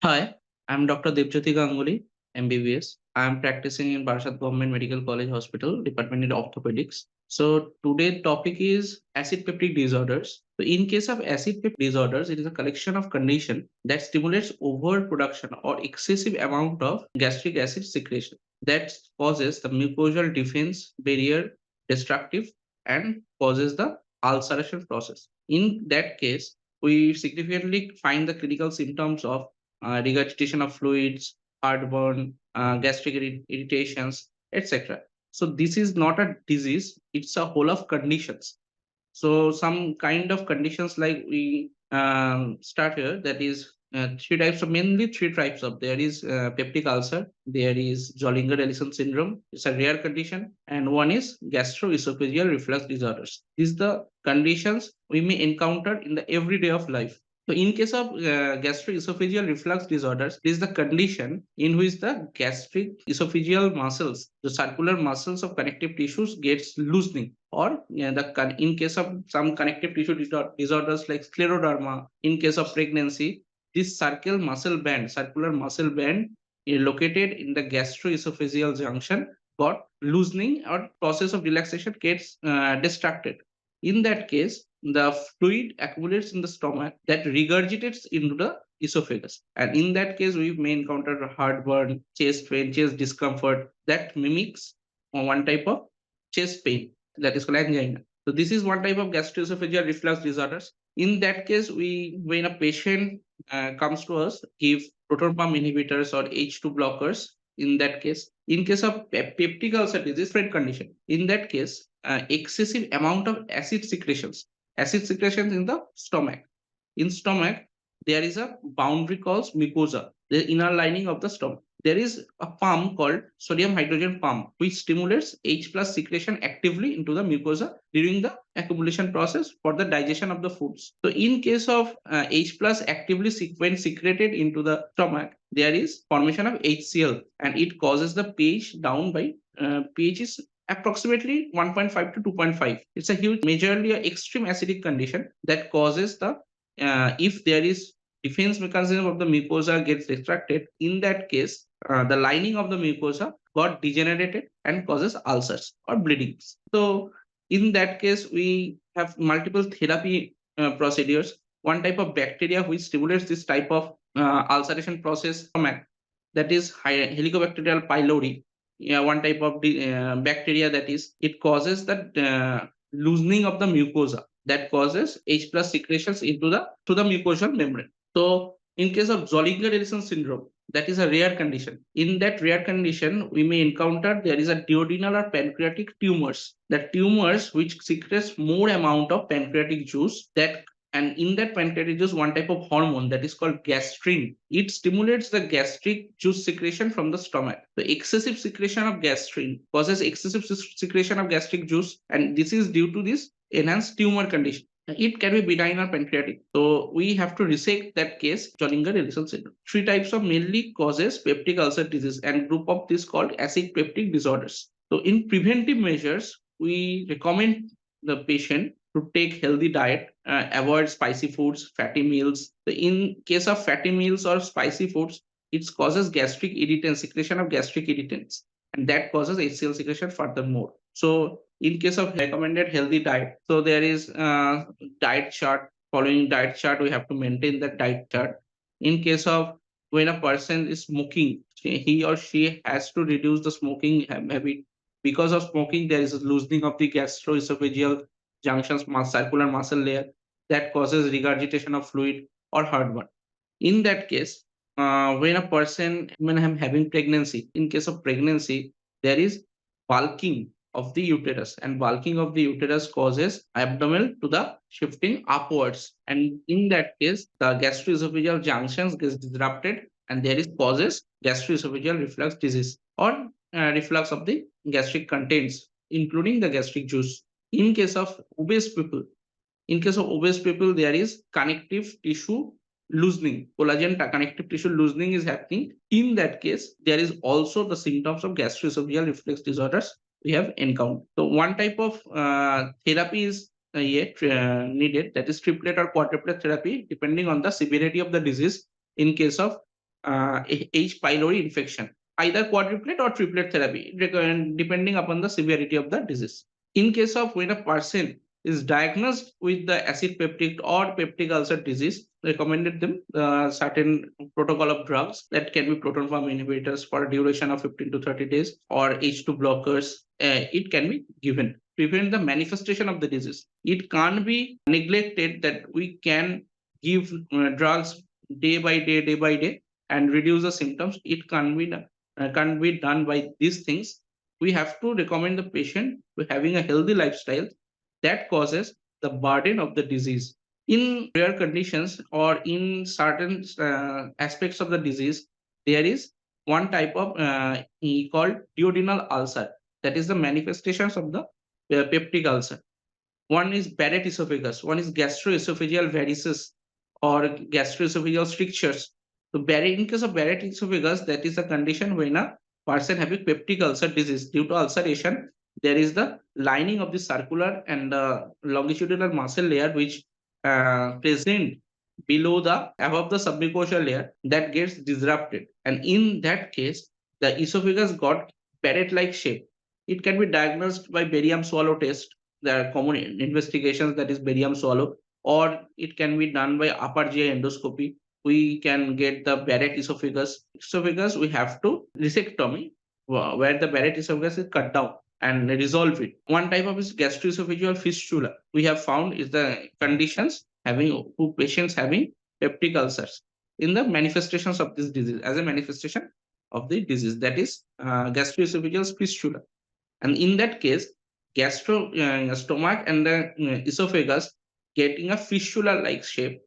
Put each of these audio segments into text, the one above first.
Hi, I'm Dr. Debjyoti Ganguly, MBBS. I'm practicing in Barshat Government Medical College Hospital, Department of Orthopedics. So today topic is acid peptic disorders. So in case of acid peptic disorders, it is a collection of condition that stimulates overproduction or excessive amount of gastric acid secretion that causes the mucosal defense barrier destructive and causes the ulceration process. In that case, we significantly find the clinical symptoms of regurgitation of fluids, heartburn, gastric irritations, etc. So this is not a disease; it's a whole of conditions. So some kind of conditions like we start here, that is three types of, mainly three types of. There is peptic ulcer, there is Zollinger-Ellison syndrome, it's a rare condition, and one is gastroesophageal reflux disorders. These are the conditions we may encounter in the everyday of life. So in case of gastroesophageal reflux disorders, this is the condition in which the gastric esophageal muscles, the circular muscles of connective tissues gets loosening, or in case of some connective tissue disorders like scleroderma, in case of pregnancy, this circular muscle band is located in the gastroesophageal junction got loosening, or process of relaxation gets distracted. In that case, the fluid accumulates in the stomach that regurgitates into the esophagus. And in that case, we may encounter heartburn, chest pain, chest discomfort that mimics one type of chest pain, that is called angina. So this is one type of gastroesophageal reflux disorders. In that case, when a patient comes to us, give proton pump inhibitors or H2 blockers. In case of peptic ulcer disease, different condition. In that case, excessive amount of acid secretions in the stomach. In stomach, there is a boundary called mucosa, the inner lining of the stomach. There is a pump called sodium hydrogen pump, which stimulates H plus secretion actively into the mucosa during the accumulation process for the digestion of the foods. So in case of H plus actively when secreted into the stomach, there is formation of HCl, and it causes the pH down by pH is approximately 1.5 to 2.5. It's a huge, majorly an extreme acidic condition that causes the if there is defense mechanism of the mucosa gets extracted, in that case, the lining of the mucosa got degenerated and causes ulcers or bleedings. So in that case, we have multiple therapy procedures. One type of bacteria which stimulates this type of ulceration process, that is Helicobacterial pylori. Yeah, one type of bacteria, that is, it causes that loosening of the mucosa that causes H plus secretions into the to the mucosal membrane. So in case of Zollinger-Ellison syndrome, that is a rare condition. In that rare condition, we may encounter there is a duodenal or pancreatic tumors. The tumors which secretes more amount of pancreatic juice, that and in that pancreatic juice, one type of hormone that is called gastrin. It stimulates the gastric juice secretion from the stomach. The excessive secretion of gastrin causes excessive secretion of gastric juice, and this is due to this enhanced tumor condition. It can be benign or pancreatic. So we have to resect that case, Zollinger-Ellison syndrome. Three types of mainly causes peptic ulcer disease, and group of this called acid peptic disorders. So in preventive measures, we recommend the patient to take healthy diet, avoid spicy foods, fatty meals. So in case of fatty meals or spicy foods, it causes gastric irritants, secretion of gastric irritants, and that causes HCl secretion furthermore. So in case of recommended healthy diet, so there is diet chart. Following diet chart, we have to maintain that diet chart. In case of when a person is smoking, he or she has to reduce the smoking habit. Because of smoking, there is a loosening of the gastroesophageal junctions, circular muscle layer, that causes regurgitation of fluid or heartburn. In that case, when a person, when I'm having pregnancy, in case of pregnancy, there is bulking of the uterus, and bulking of the uterus causes abdomen to the shifting upwards, and in that case, the gastroesophageal junctions gets disrupted, and there is causes gastroesophageal reflux disease, or reflux of the gastric contents, including the gastric juice. In case of obese people, there is connective tissue loosening, connective tissue loosening is happening. In that case, there is also the symptoms of gastroesophageal reflux disorders we have encountered. So one type of therapy is yet needed, that is triplet or quadruplet therapy, depending on the severity of the disease. In case of H. pylori infection, either quadruplet or triplet therapy, depending upon the severity of the disease. In case of when a person is diagnosed with the acid peptic or peptic ulcer disease, recommended them certain protocol of drugs that can be proton pump inhibitors for a duration of 15 to 30 days or H2 blockers. It can be given prevent the manifestation of the disease. It can't be neglected that we can give drugs day by day, and reduce the symptoms. It can't be done by these things. We have to recommend the patient to having a healthy lifestyle that causes the burden of the disease. In rare conditions or in certain aspects of the disease, there is one type of called duodenal ulcer. That is the manifestations of the peptic ulcer. One is Barrett esophagus, one is gastroesophageal varices or gastroesophageal strictures. So in case of Barrett esophagus, that is a condition when a person having peptic ulcer disease due to ulceration, there is the lining of the circular and longitudinal muscle layer which present below the above the submucosal layer that gets disrupted, and in that case the esophagus got Barrett like shape. It can be diagnosed by barium swallow test. There are common investigations, that is barium swallow, or it can be done by upper GI endoscopy. We can get the Barrett esophagus. Esophagus, we have to resectomy where the Barrett esophagus is cut down and resolve it. One type of is gastroesophageal fistula. We have found is the conditions having who patients having peptic ulcers in the manifestations of this disease as a manifestation of the disease, that is gastroesophageal fistula. And in that case, stomach and the esophagus getting a fistula like shape.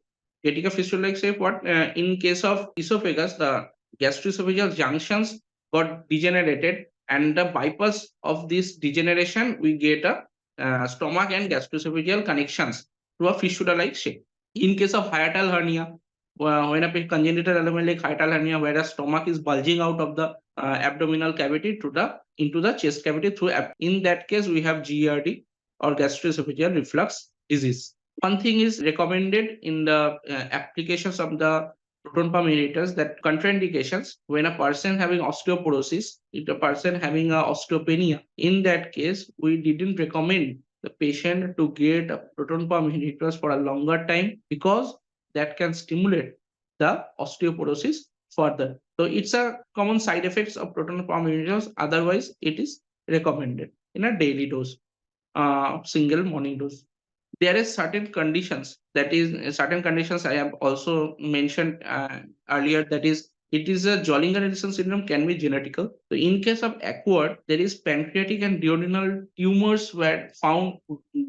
Getting a fistula like shape, what in case of esophagus, the gastroesophageal junctions got degenerated, and the bypass of this degeneration, we get a stomach and gastroesophageal connections to a fistula like shape. In case of hiatal hernia, when a congenital anomaly like hiatal hernia, where the stomach is bulging out of the abdominal cavity to the into the chest cavity through in that case we have GERD or gastroesophageal reflux disease. One thing is recommended in the applications of the proton pump inhibitors, that contraindications when a person having osteoporosis, if a person having a osteopenia, in that case we didn't recommend the patient to get proton pump inhibitors for a longer time, because that can stimulate the osteoporosis further. So it's a common side effects of proton pump inhibitors. Otherwise, it is recommended in a daily dose, single morning dose. There is certain conditions, that is certain conditions I have also mentioned earlier, that is it is a Jollinger-Ellison syndrome can be genetical. So in case of acquired, there is pancreatic and duodenal tumors were found,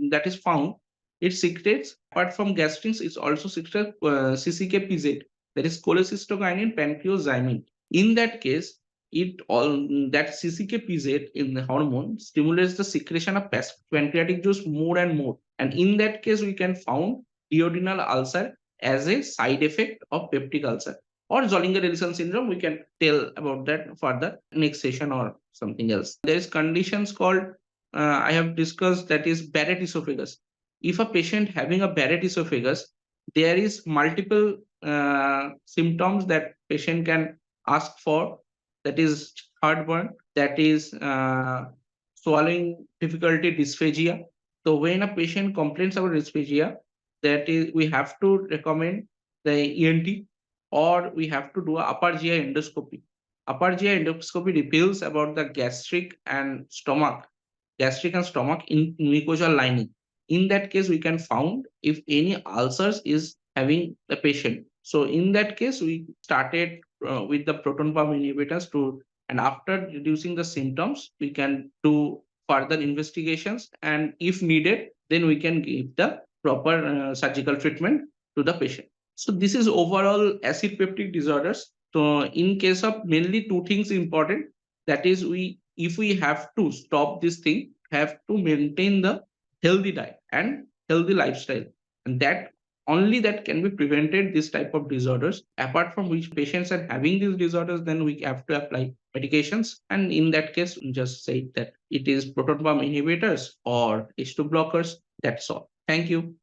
that is found. It secretes, apart from gastrins, it also secretes CCK-PZ, that is cholecystokinin pancreozymin. In that case, it all that CCK-PZ in the hormone stimulates the secretion of pancreatic juice more and more, and in that case we can found duodenal ulcer as a side effect of peptic ulcer or Zollinger-Ellison syndrome. We can tell about that further next session or something else. There is conditions called I have discussed, that is Barrett esophagus. If a patient having a Barrett esophagus, there is multiple symptoms that patient can ask for, that is heartburn, that is swallowing difficulty, dysphagia. So when a patient complains about dysphagia, that is we have to recommend the ENT, or we have to do a upper GI endoscopy. Upper GI endoscopy reveals about the gastric and stomach in mucosal lining. In that case, we can found if any ulcers is having the patient. So in that case, we started with the proton pump inhibitors to, and after reducing the symptoms, we can do further investigations, and if needed, then we can give the proper surgical treatment to the patient. So this is overall acid peptic disorders. So in case of mainly two things important, that is if we have to stop this thing, have to maintain the healthy diet and healthy lifestyle, and that only that can be prevented this type of disorders. Apart from which patients are having these disorders, then we have to apply medications, and in that case just say that it is proton pump inhibitors or H2 blockers. That's all. Thank you.